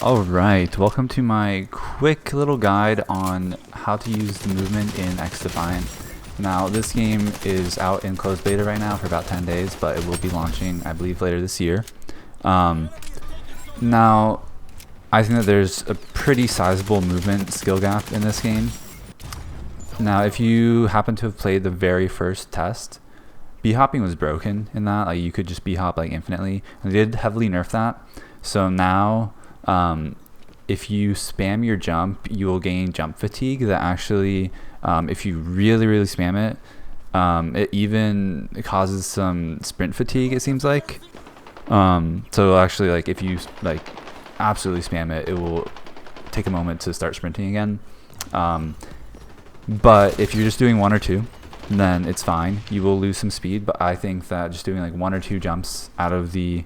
Alright, welcome to my quick little guide on how to use the movement in XDefiant. Now, this game is out in closed beta right now for about 10 days, but it will be launching, I believe, later this year. Now, I think that there's a pretty sizable movement skill gap in this game. Now, if you happen to have played the very first test, b-hopping was broken in that. Like, you could just b-hop like infinitely, and they did heavily nerf that. So now, if you spam your jump, you will gain jump fatigue that actually, if you really spam it, it even causes some sprint fatigue, it seems like. So actually, like, if you like absolutely spam it, it will take a moment to start sprinting again. But if you're just doing one or two, then it's fine. You will lose some speed, but I think that just doing like one or two jumps out of the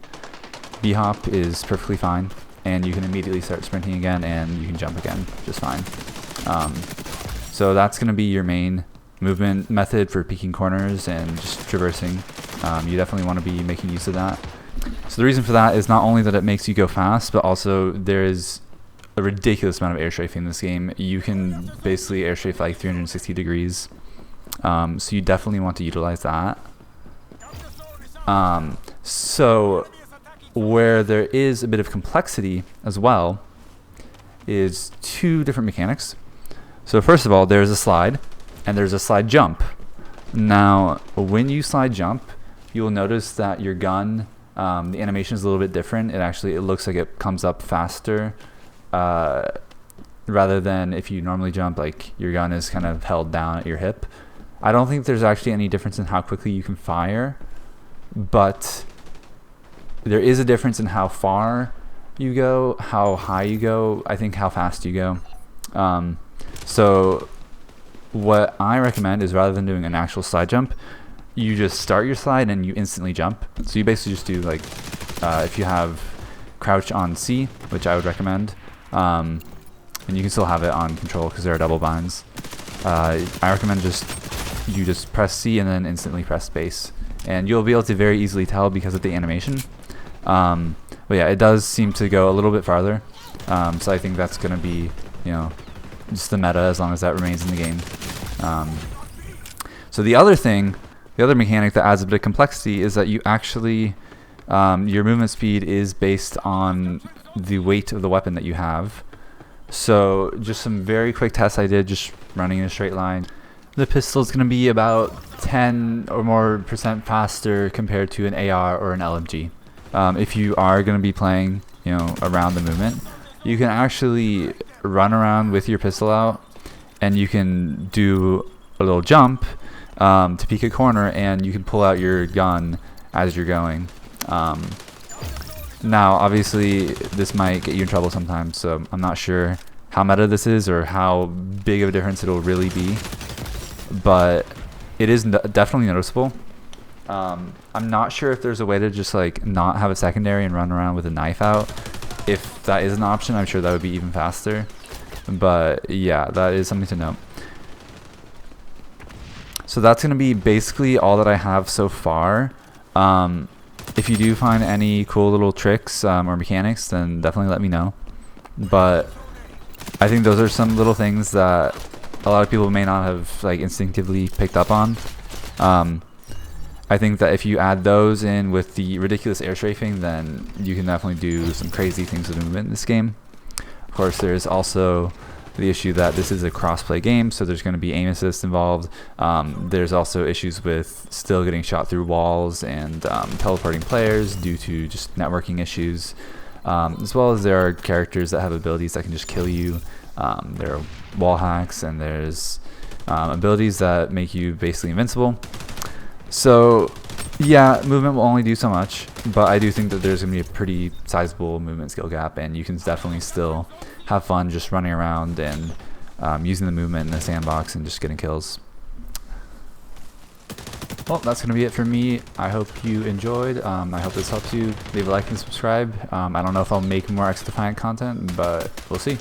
b-hop is perfectly fine, and you can immediately start sprinting again, and you can jump again just fine. So that's going to be your main movement method for peeking corners and just traversing. You definitely want to be making use of that. So the reason for that is not only that it makes you go fast, but also there is a ridiculous amount of air strafing in this game. You can basically air strafe like 360 degrees. So you definitely want to utilize that. So where there is a bit of complexity as well is two different mechanics. So first of all, there's a slide and there's a slide jump. Now, when you slide jump, you will notice that your gun, the animation is a little bit different. It looks like it comes up faster, rather than if you normally jump, like your gun is kind of held down at your hip. I don't think there's actually any difference in how quickly you can fire, but there is a difference in how far you go, how high you go, I think how fast you go. So what I recommend is, rather than doing an actual slide jump, you just start your slide and you instantly jump. So you basically just do like, if you have crouch on C, which I would recommend, and you can still have it on control because there are double binds. I recommend you just press C and then instantly press space, and you'll be able to very easily tell because of the animation. But yeah, it does seem to go a little bit farther. So I think that's going to be, just the meta, as long as that remains in the game. So the other mechanic that adds a bit of complexity is that you actually, your movement speed is based on the weight of the weapon that you have. So just some very quick tests I did, just running in a straight line. The pistol is going to be about 10% or more faster compared to an AR or an LMG. If you are going to be playing, around the movement, you can actually run around with your pistol out, and you can do a little jump to peek a corner, and you can pull out your gun as you're going. Now, obviously, this might get you in trouble sometimes, so I'm not sure how meta this is or how big of a difference it'll really be, but it is definitely noticeable. I'm not sure if there's a way to just like not have a secondary and run around with a knife out. If that is an option, I'm sure that would be even faster. But yeah, that is something to note. So that's going to be basically all that I have so far. If you do find any cool little tricks or mechanics, then definitely let me know. But I think those are some little things that a lot of people may not have like instinctively picked up on. I think that if you add those in with the ridiculous air strafing, then you can definitely do some crazy things with movement in this game. Of course, there's also the issue that this is a cross-play game, so there's going to be aim assist involved. There's also issues with still getting shot through walls and teleporting players due to just networking issues, as well as there are characters that have abilities that can just kill you. There are wall hacks, and there's abilities that make you basically invincible. So yeah, movement will only do so much, but I do think that there's going to be a pretty sizable movement skill gap, and you can definitely still have fun just running around and using the movement in the sandbox and just getting kills. Well, that's going to be it for me. I hope you enjoyed. I hope this helps you. Leave a like and subscribe. I don't know if I'll make more XDefiant content, but we'll see.